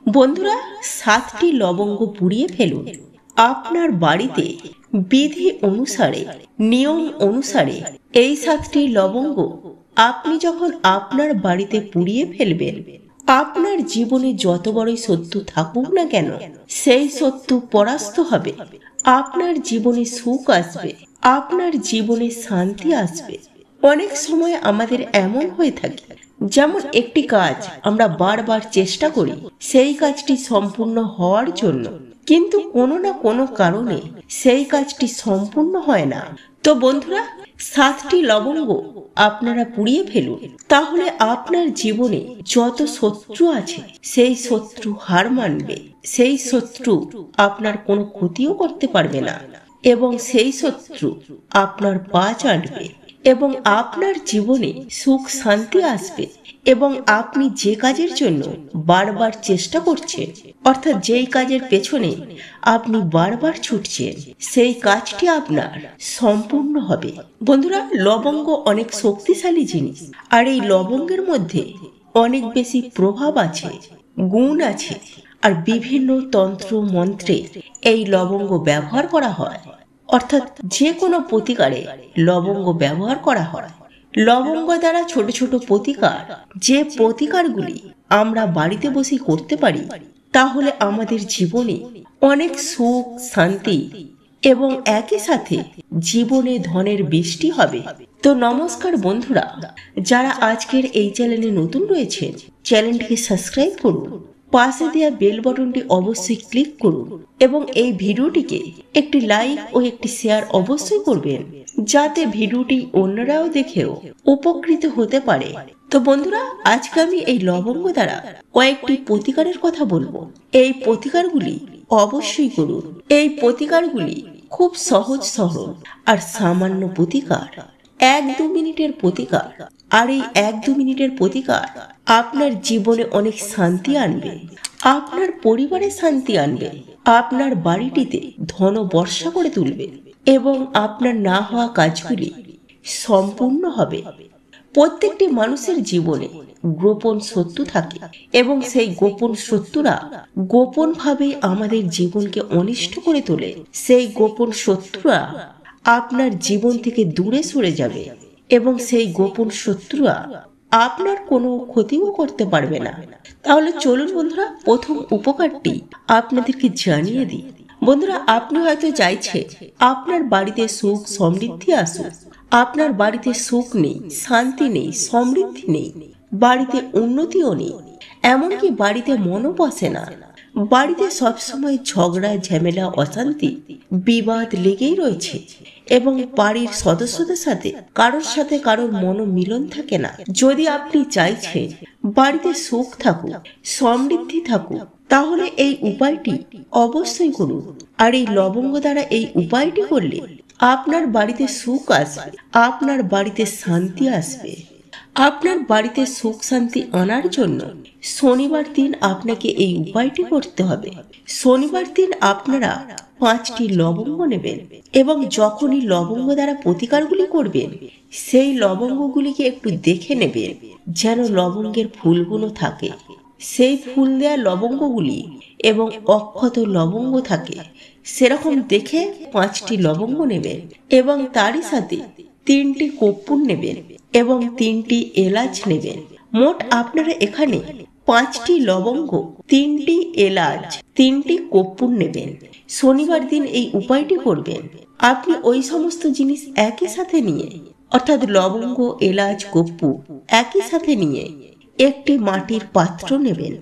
বন্ধুরা, 7টি লবঙ্গ পুড়িয়ে ফেলুন। আপনার বাড়িতে বিধি অনুসারে, নিয়ম অনুসারে এই 7টি লবঙ্গ আপনি যখন আপনার বাড়িতে পুড়িয়ে ফেলবেন, আপনার জীবনে যত বড়ই শত্রু থাকুক না কেন, সেই শত্রু পরাস্ত হবে। আপনার জীবনে সুখ আসবে, আপনার জীবনে শান্তি আসবে। অনেক সময় আমাদের এমন হয়ে থাকে, যেমন একটি কাজ আমরা বারবার চেষ্টা করি সেই কাজটি সম্পূর্ণ হওয়ার জন্য, কিন্তু কোনো না কোনো কারণে সেই কাজটি সম্পূর্ণ হয় না। তো বন্ধুরা, 7টি লবঙ্গ আপনারা পুড়িয়ে ফেলুন, তাহলে আপনার জীবনে যত শত্রু আছে সেই শত্রু হার মানবে। সেই শত্রু আপনার কোনো ক্ষতিও করতে পারবে না, এবং সেই শত্রু আপনার পা চাটবে, এবং আপনার জীবনে সুখ শান্তি আসবে। এবং আপনি যে কাজের জন্য বারবার চেষ্টা করছেন, অর্থাৎ যেই কাজের পেছনে আপনি বারবার ছুটছেন, সেই কাজটি আপনার সম্পূর্ণ হবে। বন্ধুরা, লবঙ্গ অনেক শক্তিশালী জিনিস, আর এই লবঙ্গের মধ্যে অনেক বেশি প্রভাব আছে, গুণ আছে। আর বিভিন্ন তন্ত্র মন্ত্রে এই লবঙ্গ ব্যবহার করা হয়, অর্থাৎ যে কোনো প্রতিকারে লবঙ্গ ব্যবহার করা হয়। লবঙ্গ দ্বারা ছোট ছোট প্রতিকার, যে প্রতিকারগুলি আমরা বাড়িতে বসে করতে পারি, তাহলে আমাদের জীবনে অনেক সুখ শান্তি এবং একই সাথে জীবনে ধনের বৃষ্টি হবে। তো নমস্কার বন্ধুরা, যারা আজকের এই চ্যানেলে নতুন রয়েছেন, চ্যানেলটিকে সাবস্ক্রাইব করুন, পাশে দেওয়া বেল বাটনটি অবশ্যই ক্লিক করুন, এবং এই ভিডিওটিকে একটি লাইক ও একটি শেয়ার অবশ্যই করবেন, যাতে ভিডিওটি অন্যরাও দেখেও উপকৃত হতে পারে। তো বন্ধুরা, আজকে আমি এই লবঙ্গ দ্বারা কয়েকটি প্রতিকারের কথা বলবো। এই প্রতিকারগুলি অবশ্যই করুন। এই প্রতিকারগুলি খুব সহজ সরল আর সামান্য প্রতিকার, 1-2 মিনিটের প্রতিকার। আর এই 1-2 মিনিটের প্রতিকার আপনার জীবনে অনেক শান্তি আনবে, আপনার পরিবারে শান্তি আনবে, আপনার বাড়িটিতে ধন বর্ষা করে তুলবে, এবং আপনার না হওয়া কাজগুলি সম্পূর্ণ হবে। প্রত্যেকটি মানুষের জীবনে গোপন শত্রু থাকে, এবং সেই গোপন শত্রুরা গোপন ভাবে আমাদের জীবনকে অনিষ্ট করে তোলে। সেই গোপন শত্রুরা আপনার জীবন থেকে দূরে সরে যাবে, এবং সেই গোপন শত্রুরা আপনার কোনো ক্ষতিও করতে পারবে না। তাহলে চলুন বন্ধুরা, প্রথম উপকারটি আপনাদেরকে জানিয়ে দিই। বন্ধুরা, আপনি হয়তো চাইছেন আপনার বাড়িতে সুখ সমৃদ্ধি আসুক। আপনার বাড়িতে সুখ নেই, শান্তি নেই, সমৃদ্ধি নেই, বাড়িতে উন্নতিও নেই, এমনকি বাড়িতে মনও বসে না। বাড়িতে সবসময় ঝগড়া ঝামেলা অশান্তি বিবাদ লেগেই রয়েছে, এবং বাড়ির সদস্যদের সাথে কারোর মনোমিলন থাকে না। যদি আপনি চাইছেন বাড়িতে সুখ থাকুক, সমৃদ্ধি থাকুক, তাহলে এই উপায়টি অবশ্যই করুন। আর এই লবঙ্গ দ্বারা এই উপায়টি করলে আপনার বাড়িতে সুখ আসবে, আপনার বাড়িতে শান্তি আসবে। আপনার বাড়িতে সুখ শান্তি আনার জন্য শনিবার দিন আপনাকে এই উপায়টি করতে হবে। শনিবার দিন আপনারা 5টি লবঙ্গ নেবেন, এবং যখনই লবঙ্গ দ্বারা প্রতিকারগুলি করবেন, সেই লবঙ্গগুলিকে একটু দেখে নেবেন যেন লবঙ্গের ফুলগুলো থাকে। সেই ফুল দেওয়া লবঙ্গগুলি এবং অক্ষত লবঙ্গ থাকে, সেরকম দেখে 5টি লবঙ্গ নেবেন, এবং তারই সাথে 3টি কর্পূর নেবেন এবং 3টি এলাচ নেবেন। মোট আপনারা এখানে 5টি লবঙ্গ, 3টি এলাচ, 3টি কর্পূর নেবেন। শনিবার দিন এই উপায়টি করবেন। আপনি ওই সমস্ত জিনিস একই সাথে নিয়ে, অর্থাৎ লবঙ্গ, এলাচ, কর্পূর একই সাথে নিয়ে একটি মাটির পাত্র নেবেন,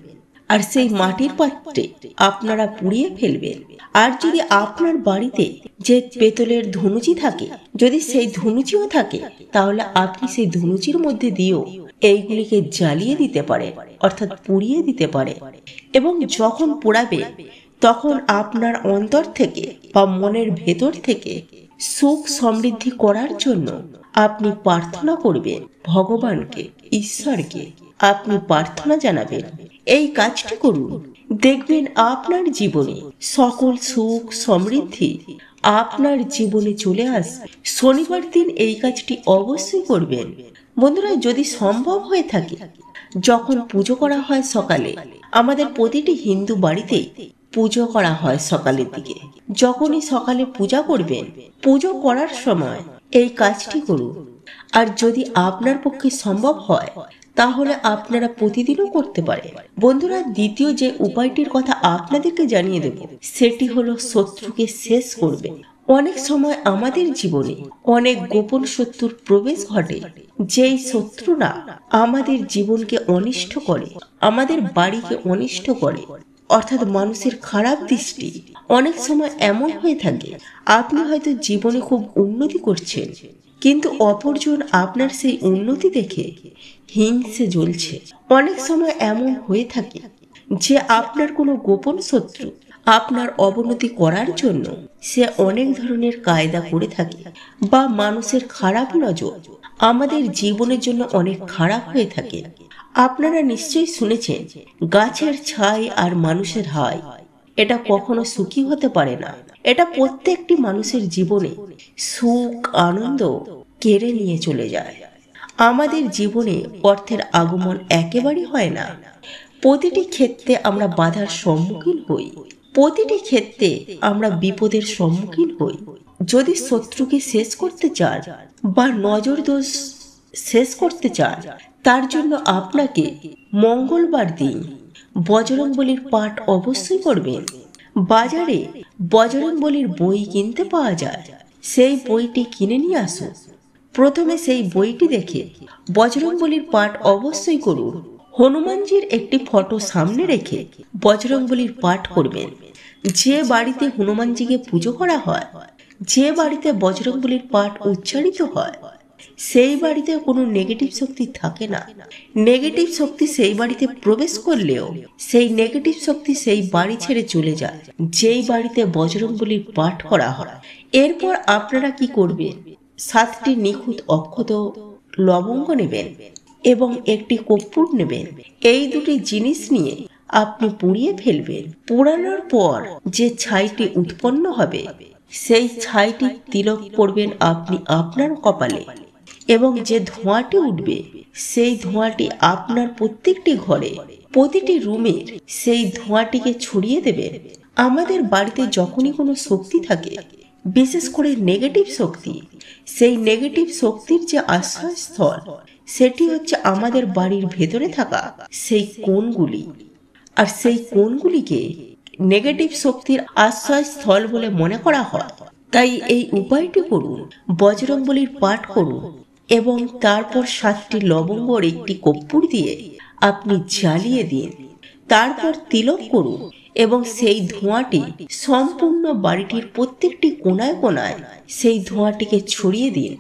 আর সেই মাটির পাত্রে আপনারা পুড়িয়ে ফেলবেন। আর যদি আপনার বাড়িতে যে পেতলের ধনুচি থাকে, যদি সেই ধনুচিও থাকে, তাহলে আপনি সেই ধনুচির মধ্যে দিয়েও এইগুলিকে জ্বালিয়ে দিতে পারে, অর্থাৎ পুড়িয়ে দিতে পারে। এবং যখন পোড়াবে, তখন আপনার অন্তর থেকে বা মনের ভেতর থেকে সুখ সমৃদ্ধি করার জন্য আপনি প্রার্থনা করবেন ভগবানকে, ঈশ্বরকে। আপনি প্রার্থনা জানাবেন, এই কাজটি করুন, দেখবেন আপনার জীবনে সকল সুখ সমৃদ্ধি আপনার জীবনে চলে আসবে। শনিবার দিন এই কাজটি অবশ্যই করবেন। বন্ধুরা, যদি সম্ভব হয়ে থাকে যখন পুজো করা হয় সকালে, আমাদের প্রতিটি হিন্দু বাড়িতেই পুজো করা হয় সকালের দিকে। যখনই সকালে পূজা করবেন, পুজো করার সময় এই কাজটি করুন। আর যদি আপনার পক্ষে সম্ভব হয় তাহলে আপনারা প্রতিদিনও করতে পারেন। বন্ধুরা, দ্বিতীয় যে উপায়টির কথা আপনাদেরকে জানিয়ে দেব, সেটি হলো শত্রুকে শেষ করবে। অনেক সময় আমাদের জীবনে অনেক গোপন শত্রুর প্রবেশ ঘটে, যেই শত্রুরা আমাদের জীবনকে অনিষ্ট করে, আমাদের বাড়িকে অনিষ্ট করে, অর্থাৎ মানুষের খারাপ দৃষ্টি। অনেক সময় এমন হয়ে থাকে, আপনি হয়তো জীবনে খুব উন্নতি করছেন, কিন্তু অপরজন আপনার সেই উন্নতি দেখে হিংসে জ্বলছে। অনেক সময় এমন হয়ে থাকে যে আপনার কোনো গোপন শত্রু আপনার অবনতি করার জন্য সে অনেক ধরনের কায়দা করে থাকে, বা মানুষের খারাপ নজর আমাদের জীবনের জন্য অনেক খারাপ হয়ে থাকে। আপনারা নিশ্চয়ই শুনেছেন, গাছের ছাই আর মানুষের হাই এটা কখনো সুখী হতে পারে না। এটা প্রত্যেকটি মানুষের জীবনে সুখ আনন্দ কেড়ে নিয়ে চলে যায়। আমাদের জীবনে অর্থের আগমন একেবারেই হয় না। প্রতিটি ক্ষেত্রে আমরা বাধার সম্মুখীন হই, প্রতিটি ক্ষেত্রে আমরা বিপদের সম্মুখীন হই। যদি শত্রুকে শেষ করতে চান বা নজর দোষ শেষ করতে চান, তার জন্য আপনাকে মঙ্গলবার দিন বজরংবলীর পাঠ অবশ্যই করবেন। বাজারে বজরংবলীর বই কিনতে পাওয়া যায়, সেই বইটি কিনে নিয়ে আসুন। প্রথমে সেই বইটি দেখে বজরংবলীর পাঠ অবশ্যই করুন। হনুমানজির একটি ফটো সামনে রেখে বজরংবলীর পাঠ করবেন। যে বাড়িতে হনুমানজিকে পুজো করা হয়, যে বাড়িতে বজরংবলীর পাঠ উচ্চারিত হয়, সেই বাড়িতে কোনো নেগেটিভ শক্তি থাকে না। নেগেটিভ শক্তি সেই বাড়িতে প্রবেশ করলেও সেই নেগেটিভ শক্তি সেই বাড়ি ছেড়ে চলে যায়, যেই বাড়িতে বজরংবলীর পাঠ করা হয়। এরপর আপনারা কি করবেন, 7টি নিখুঁত অক্ষত লবঙ্গ নেবেন এবং একটি কর্পূর নেবেন। এই দুটি জিনিস নিয়ে আপনি পুড়িয়ে ফেলবেন। পোড়ানোর পর যে ছাইটি উৎপন্ন হবে, সেই ছাইটি তিলক করবেন আপনি আপনার কপালে, এবং যে ধোঁয়াটি উঠবে সেই ধোঁয়াটি আপনার প্রত্যেকটি ঘরে, প্রতিটি রুমের সেই ধোঁয়াটিকে ছড়িয়ে দেবেন। আমাদের বাড়িতে যখনই কোনো শক্তি থাকে, বিশেষ করে নেগেটিভ শক্তি, সেই নেগেটিভ শক্তির যে আশ্রয়স্থল, সেটি হচ্ছে আমাদের বাড়ির ভেতরে থাকা সেই কোণগুলি। আর সেই কোণগুলিকে নেগেটিভ শক্তির আশ্রয়স্থল বলে মনে করা হয়। তাই এই উপায়টি করুন, বজরংবলীর পাঠ করুন এবং তারপর 7টি লবঙ্গর একটি কর্পূর দিয়ে আপনি জ্বালিয়ে দিন। তারপর তিলক করুন এবং সেই ধোঁয়াটি সম্পূর্ণ বাড়িটির প্রত্যেকটি কোণায় কোণায় সেই ধোঁয়াটিকে ছড়িয়ে দিন।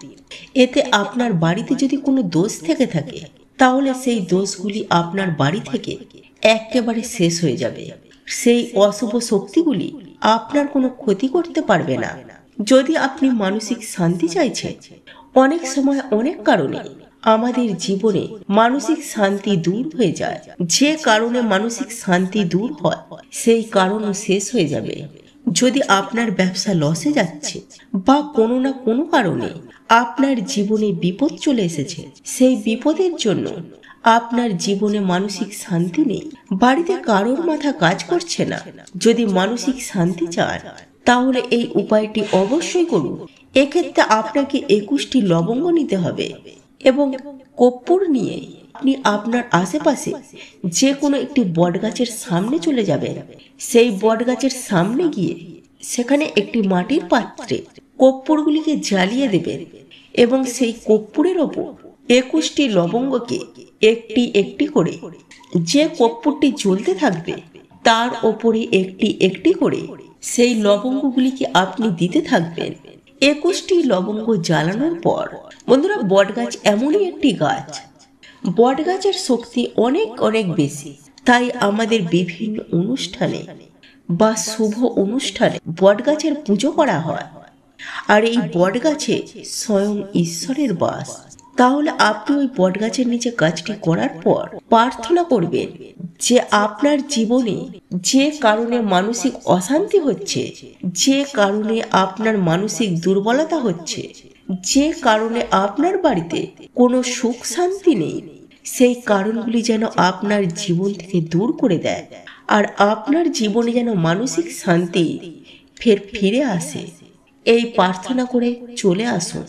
এতে আপনার বাড়িতে যদি কোনো দোষ থেকে থাকে, তাহলে সেই দোষগুলি আপনার বাড়ি থেকে একেবারে শেষ হয়ে যাবে। সেই অশুভ শক্তিগুলি আপনার কোনো ক্ষতি করতে পারবে না। যদি আপনি মানসিক শান্তি চাইছেন, অনেক সময় অনেক কারণে আমাদের জীবনে মানসিক শান্তি দূর হয়ে যায়। যে কারণে মানসিক শান্তি দূর হয়, সেই কারণও শেষ হয়ে যাবে। যদি আপনার ব্যবসা লসে যাচ্ছে বা কোনো না কোনো কারণে আপনার জীবনে বিপদ চলে এসেছে, সেই বিপদের জন্য আপনার জীবনে মানসিক শান্তি নেই, বাড়িতে কারোর মাথা কাজ করছে না, যদি মানসিক শান্তি চান তাহলে এই উপায়টি অবশ্যই করুন। এক্ষেত্রে আপনাকে 21টি লবঙ্গ নিতে হবে এবং কর্পূর নিয়ে আপনি আপনার আশেপাশে যে কোনো একটি বটগাছের সামনে চলে যাবেন। সেই বটগাছের সামনে গিয়ে সেখানে একটি মাটির পাত্রে কর্পূরগুলিকে জ্বালিয়ে দেবেন এবং সেই কর্পূরের ওপর 21টি লবঙ্গকে একটি একটি করে, যে কর্পূরটি জ্বলতে থাকবে তার ওপরে একটি একটি করে সেই লবঙ্গগুলিকে আপনি দিতে থাকবেন। 21টি লবঙ্গ জ্বালানোর পর, বন্ধুরা, বটগাছ এমনই একটি গাছ, বটগাছের শক্তি অনেক অনেক বেশি। তাই আমাদের বিভিন্ন অনুষ্ঠানে বা শুভ অনুষ্ঠানে বটগাছের পুজো করা হয়। আর এই বটগাছে স্বয়ং ঈশ্বরের বাস। তাহলে আপনি ওই বটগাছের নিচে কাজটি করার পর প্রার্থনা করবেন যে আপনার জীবনে যে কারণে মানসিক অশান্তি হচ্ছে, যে কারণে আপনার মানসিক দুর্বলতা হচ্ছে, যে কারণে আপনার বাড়িতে কোনো সুখ শান্তি নেই, সেই কারণগুলি যেন আপনার জীবন থেকে দূর করে দেয়, আর আপনার জীবনে যেন মানসিক শান্তি ফিরে আসে। এই প্রার্থনা করে চলে আসুন।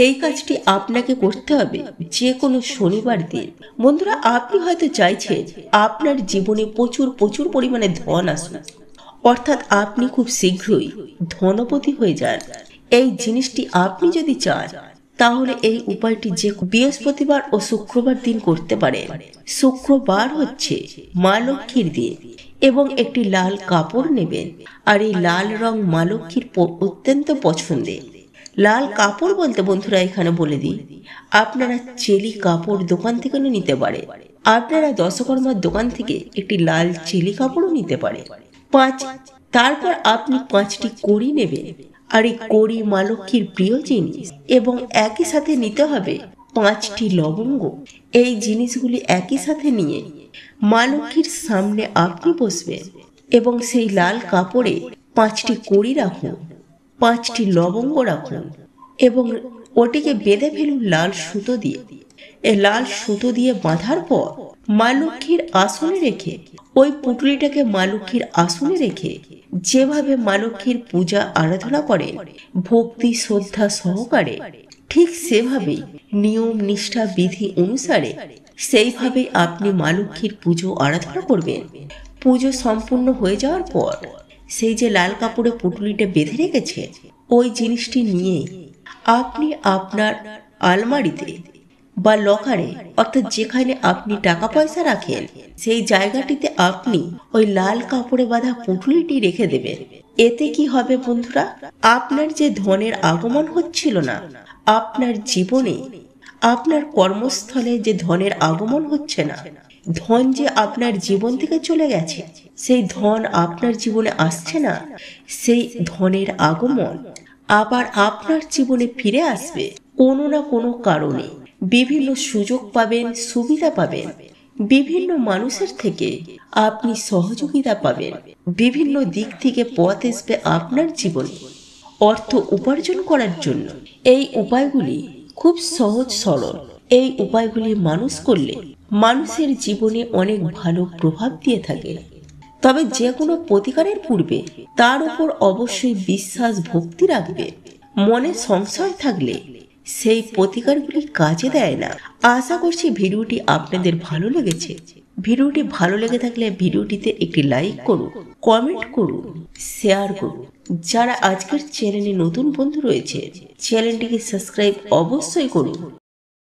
এই কাজটি আপনাকে করতে হবে যে কোনো শনিবার দিন। বন্ধুরা, আপনি হয়তো চাইছেন আপনার জীবনে প্রচুর প্রচুর পরিমাণে ধন আসুন, অর্থাৎ আপনি খুব শীঘ্রই ধনপতি হয়ে যান। এই জিনিসটি আপনি যদি চান তাহলে এই উপায়টি যে বৃহস্পতিবার ও শুক্রবার দিন করতে পারেন। শুক্রবার হচ্ছে মা লক্ষ্মীর দিন, এবং একটি লাল কাপড় নেবেন, আর এই লাল রং মা লক্ষ্মীর অত্যন্ত পছন্দের। লাল কাপড় বলতে বন্ধুরা এখানে বলে দিই, আপনারা চেলি কাপড় দোকান থেকে নিতে পারে, আপনারা দশকর্মার দোকান থেকে একটি লাল চেলি কাপড়ও নিতে পারে। তারপর আপনি 5টি কড়ি নেবেন, আর এই কড়ি মা লক্ষ্মীর প্রিয় জিনিস, এবং একই সাথে নিতে হবে 5টি লবঙ্গ। এই জিনিসগুলি একই সাথে নিয়ে মা লক্ষ্মীর সামনে আপনি বসবেন, এবং সেই লাল কাপড়ে 5টি কড়ি রাখুন, 5টি লবঙ্গ রাখুন, এবং ওটিকে বেঁধে ফেলুন লাল সুতো দিয়ে। এই লাল সুতো দিয়ে বাঁধার পর মা লক্ষ্মীর আসনে রেখে, ওই পুটুলিটাকে মা লক্ষ্মীর আসনে রেখে যেভাবে মা লক্ষ্মীর পূজা আরাধনা করে ভক্তি শ্রদ্ধা সহকারে, ঠিক সেভাবেই নিয়ম নিষ্ঠা বিধি অনুসারে সেইভাবে আপনি মা লক্ষ্মীর পুজো আরাধনা করবেন। পুজো সম্পূর্ণ হয়ে যাওয়ার পর সেই যে লাল কাপড়ে পুটুলিটা বেঁধে রেখেছে, ওই জিনিসটি নিয়ে আপনি আপনার আলমারিতে বা লকারে, অর্থাৎ যেখানে আপনি টাকা পয়সা রাখেন, সেই জায়গাটিতে আপনি ওই লাল কাপড়ে বাঁধা পুটুলিটি রেখে দেবেন। এতে কি হবে বন্ধুরা, আপনার যে ধনের আগমন হচ্ছিল না, আপনার জীবনে আপনার কর্মস্থলে যে ধনের আগমন হচ্ছে না, ধন যে আপনার জীবন থেকে চলে গেছে, সেই ধন আপনার জীবনে আসছে না, সেই ধনের আগমন আবার আপনার জীবনে ফিরে আসবে কোনো না কোনো কারণে। বিভিন্ন সুযোগ পাবেন, সুবিধা পাবেন, বিভিন্ন মানুষের থেকে আপনি সহযোগিতা পাবেন, বিভিন্ন দিক থেকে পথ আসবে আপনার জীবনে অর্থ উপার্জন করার জন্য। এই উপায়গুলি খুব সহজ সরল। এই উপায়গুলি মানুষ করলে মানুষের জীবনে অনেক ভালো প্রভাব দিয়ে থাকে। তবে যে কোনো প্রতিকারের পূর্বে তার উপর অবশ্যই বিশ্বাস ভক্তি রাখবে। মনে সংশয় থাকলে সেই প্রতিকারগুলি কাজে দেয় না। আশা করছি ভিডিওটি আপনাদের ভালো লেগেছে। ভিডিওটি ভালো লেগে থাকলে ভিডিওটিতে একটি লাইক করুন, কমেন্ট করুন, শেয়ার করুন। যারা আজকের চ্যানেলে নতুন বন্ধু রয়েছে, চ্যানেলটিকে সাবস্ক্রাইব অবশ্যই করুন।